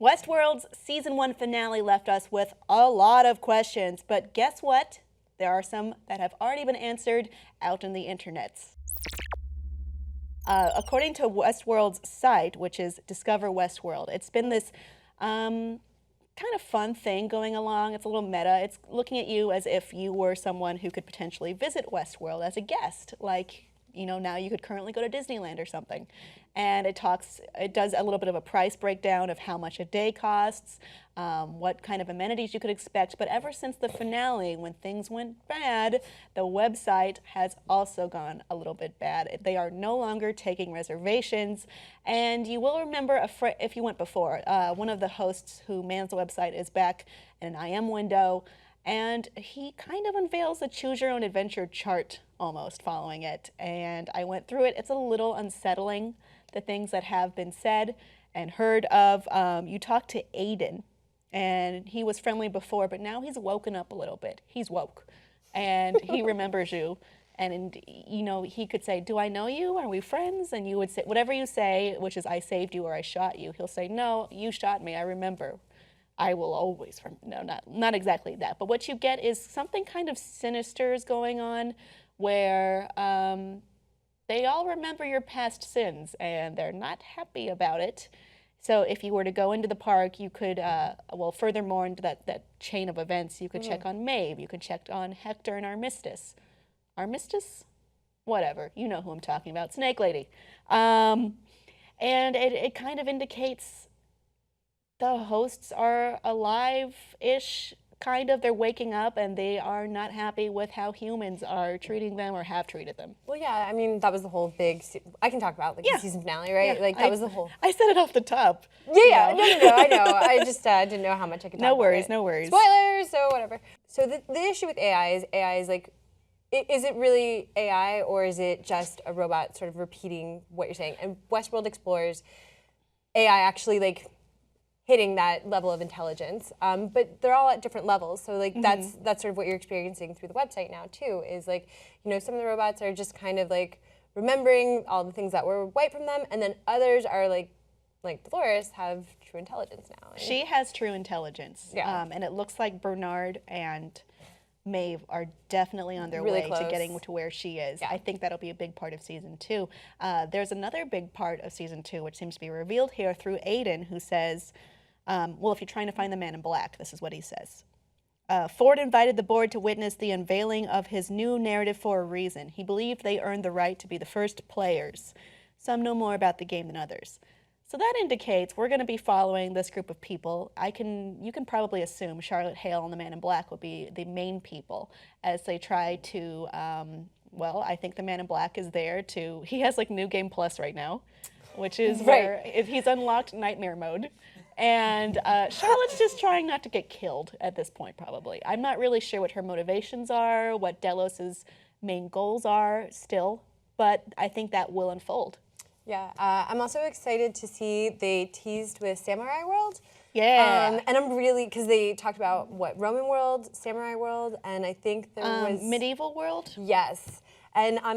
Westworld's season 1 finale left us with a lot of questions, but guess what? There are some that have already been answered out in the internets. According to Westworld's site, which is Discover Westworld, it's been this kind of fun thing going along. It's a little meta. It's looking at you as if you were someone who could potentially visit Westworld as a guest, like, you know, now you could currently go to Disneyland or something. And it does a little bit of a price breakdown of how much a day costs, what kind of amenities you could expect. But ever since the finale, when things went bad, the website has also gone a little bit bad. They are no longer taking reservations. And you will remember, if you went before, one of the hosts who mans the website is back in an IM window. And he kind of unveils a choose your own adventure chart almost following it. And I went through it. It's a little unsettling, the things that have been said and heard of. You talked to Aiden, and he was friendly before, but now he's woken up a little bit. He's woke, and he remembers you. And, you know, he could say, do I know you? Are we friends? And you would say, whatever you say, which is I saved you or I shot you. He'll say, no, you shot me. I remember. I will always, no, not exactly that. But what you get is something kind of sinister is going on where they all remember your past sins and they're not happy about it. So if you were to go into the park, you could, well, furthermore into that chain of events, you could check on Maeve, you could check on Hector and Armistice. Armistice? Whatever, you know who I'm talking about, Snake Lady. And it kind of indicates the hosts are alive-ish, kind of. They're waking up and they are not happy with how humans are treating them or have treated them. Well, yeah, I mean, that was the whole big, I can talk about like the season finale, right? Yeah, like that was the whole. I said it off the top. Yeah, no, I know. I just didn't know how much I could talk about. No worries. Spoilers, so whatever. So the issue with AI is like, is it really AI or is it just a robot sort of repeating what you're saying? And Westworld explores AI actually like hitting that level of intelligence, but they're all at different levels. So like that's sort of what you're experiencing through the website now too. Is like, you know, some of the robots are just kind of like remembering all the things that were wiped from them, and then others are like Dolores have true intelligence now. She has true intelligence, yeah. And it looks like Bernard and Maeve are definitely on their really way close to getting to where she is. Yeah. I think that'll be a big part of season 2. There's another big part of season 2, which seems to be revealed here through Aiden, who says, well, if you're trying to find the man in black, this is what he says. Ford invited the board to witness the unveiling of his new narrative for a reason. He believed they earned the right to be the first players. Some know more about the game than others. So that indicates we're going to be following this group of people. You can probably assume Charlotte Hale and the Man in Black will be the main people as they try to, well, I think the Man in Black is there to, he has like New Game Plus right now, which is where he's unlocked Nightmare Mode. And Charlotte's just trying not to get killed at this point, probably. I'm not really sure what her motivations are, what Delos's main goals are still, but I think that will unfold. Yeah, I'm also excited to see they teased with Samurai World. Yeah. And I'm really, because they talked about, what, Roman World, Samurai World, and I think there was... Medieval World? Yes. And I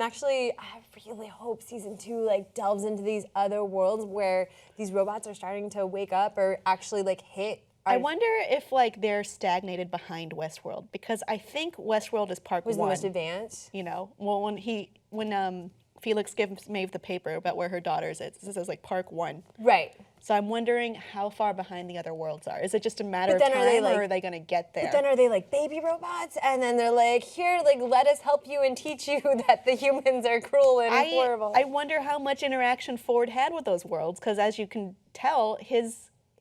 really hope season 2 like delves into these other worlds where these robots are starting to wake up or actually like hit. I wonder if like they're stagnated behind Westworld, because I think Westworld is part 1. Was the most advanced. You know, well when Felix gives Maeve the paper about where her daughter's is, it says like Park 1. Right. So I'm wondering how far behind the other worlds are. Is it just a matter of time, or are they going to get there? But then are they like baby robots? And then they're like, here, like, let us help you and teach you that the humans are cruel and horrible. I wonder how much interaction Ford had with those worlds, because as you can tell,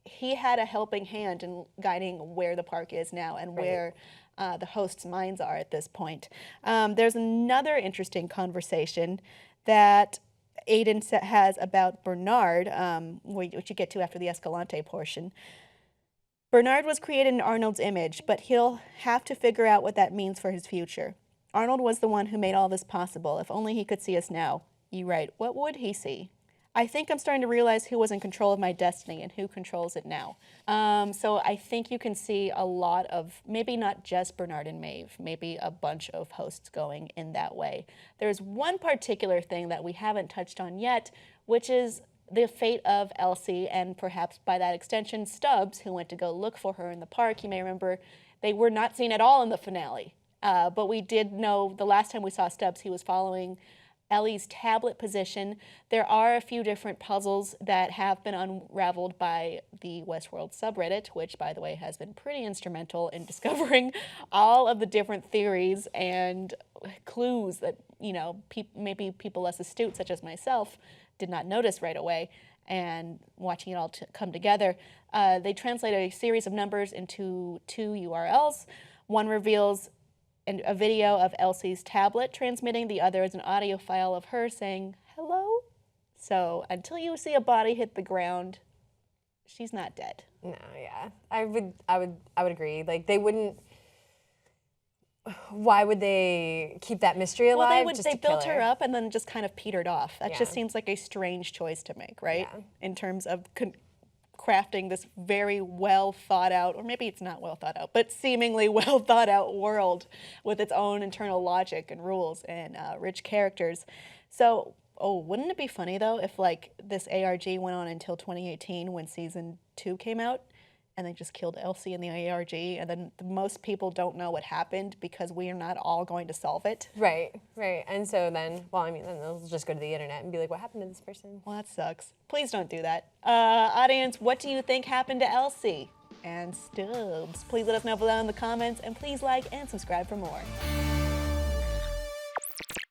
he had a helping hand in guiding where the park is now and where the hosts' minds are at this point. There's another interesting conversation that Aiden has about Bernard, which you get to after the Escalante portion. Bernard was created in Arnold's image, but he'll have to figure out what that means for his future. Arnold was the one who made all this possible. If only he could see us now. You write, what would he see? I think I'm starting to realize who was in control of my destiny and who controls it now. So I think you can see a lot of, maybe not just Bernard and Maeve, maybe a bunch of hosts going in that way. There's one particular thing that we haven't touched on yet, which is the fate of Elsie, and perhaps by that extension, Stubbs, who went to go look for her in the park. You may remember they were not seen at all in the finale. But we did know the last time we saw Stubbs, he was following Ellie's tablet position. There are a few different puzzles that have been unraveled by the Westworld subreddit, which, by the way, has been pretty instrumental in discovering all of the different theories and clues that, you know, maybe people less astute, such as myself, did not notice right away. And watching it all come together, they translate a series of numbers into 2 URLs. One reveals a video of Elsie's tablet transmitting. The other is an audio file of her saying hello. So until you see a body hit the ground, she's not dead. No, yeah, I would agree. Like, they wouldn't. Why would they keep that mystery alive? Well, they built her up and then just kind of petered off. That just seems like a strange choice to make, right? Yeah. In terms of crafting this very well thought out, or maybe it's not well thought out, but seemingly well thought out world with its own internal logic and rules and rich characters. So, wouldn't it be funny though if like this ARG went on until 2018 when season 2 came out, and they just killed Elsie in the ARG, and then most people don't know what happened because we are not all going to solve it. Right. And so then, well, I mean, then they'll just go to the internet and be like, what happened to this person? Well, that sucks. Please don't do that. Audience, what do you think happened to Elsie and Stubbs? Please let us know below in the comments, and please like and subscribe for more.